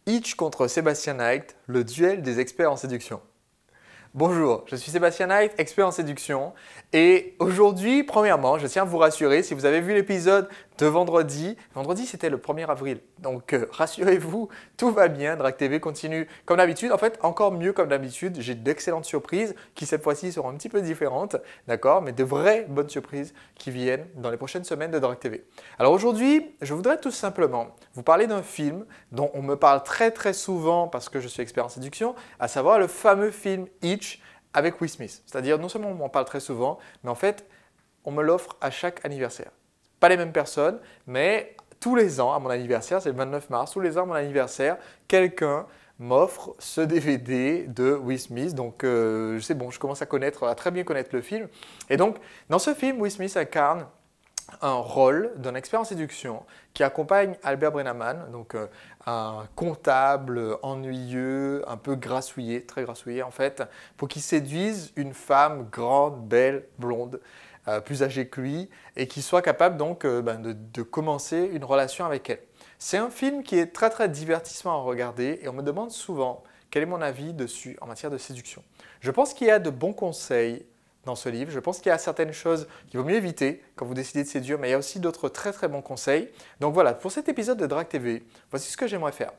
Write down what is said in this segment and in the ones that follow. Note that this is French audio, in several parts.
Hitch contre Sébastien Knight, le duel des experts en séduction. Bonjour, je suis Sébastien Knight, expert en séduction et aujourd'hui, premièrement, je tiens à vous rassurer, si vous avez vu l'épisode de vendredi c'était le 1er avril, donc rassurez-vous, tout va bien, Drac TV continue comme d'habitude, en fait encore mieux comme d'habitude, j'ai d'excellentes surprises qui cette fois-ci seront un petit peu différentes, d'accord, mais de vraies bonnes surprises qui viennent dans les prochaines semaines de Drac TV. Alors aujourd'hui, je voudrais tout simplement vous parler d'un film dont on me parle très souvent parce que je suis expert en séduction, à savoir le fameux film Hitch avec Will Smith. C'est-à-dire non seulement on m'en parle très souvent, mais en fait on me l'offre à chaque anniversaire. Pas les mêmes personnes, mais tous les ans à mon anniversaire, c'est le 29 mars, tous les ans à mon anniversaire, quelqu'un m'offre ce DVD de Will Smith. Donc c'est bon, je commence à très bien connaître le film. Et donc dans ce film, Will Smith incarne un rôle d'un expert en séduction qui accompagne Albert Brennaman, donc un comptable ennuyeux, un peu grassouillé, très grassouillé en fait, pour qu'il séduise une femme grande, belle, blonde, plus âgée que lui, et qui soit capable donc de commencer une relation avec elle. C'est un film qui est très divertissant à regarder et on me demande souvent quel est mon avis dessus en matière de séduction. Je pense qu'il y a de bons conseils dans ce livre. Je pense qu'il y a certaines choses qu'il vaut mieux éviter quand vous décidez de séduire, mais il y a aussi d'autres très bons conseils. Donc voilà, pour cet épisode de Drac TV, voici ce que j'aimerais faire.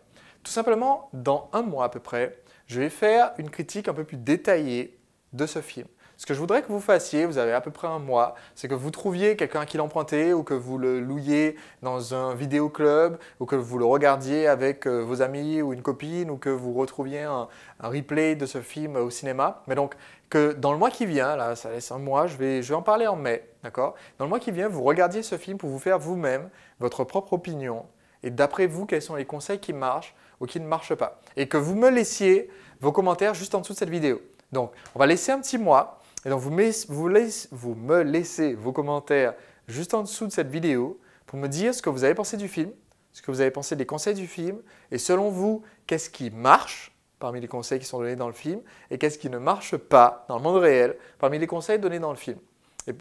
Tout simplement, dans un mois à peu près, je vais faire une critique un peu plus détaillée de ce film. Ce que je voudrais que vous fassiez, vous avez à peu près un mois, c'est que vous trouviez quelqu'un à qui l'emprunter ou que vous le louiez dans un vidéoclub ou que vous le regardiez avec vos amis ou une copine ou que vous retrouviez un replay de ce film au cinéma. Mais donc, que dans le mois qui vient, là, ça laisse un mois, je vais en parler en mai, d'accord? Dans le mois qui vient, vous regardiez ce film pour vous faire vous-même votre propre opinion et d'après vous, quels sont les conseils qui marchent ou qui ne marchent pas. Et que vous me laissiez vos commentaires juste en dessous de cette vidéo. Donc, on va laisser un petit mois. Et donc, vous me laissez vos commentaires juste en dessous de cette vidéo pour me dire ce que vous avez pensé du film, ce que vous avez pensé des conseils du film et selon vous, qu'est-ce qui marche parmi les conseils qui sont donnés dans le film et qu'est-ce qui ne marche pas dans le monde réel parmi les conseils donnés dans le film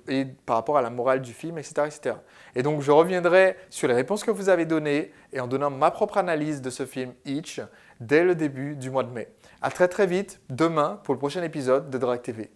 et par rapport à la morale du film, etc. Et donc, je reviendrai sur les réponses que vous avez données et en donnant ma propre analyse de ce film Hitch dès le début du mois de mai. À très vite demain pour le prochain épisode de Drac TV.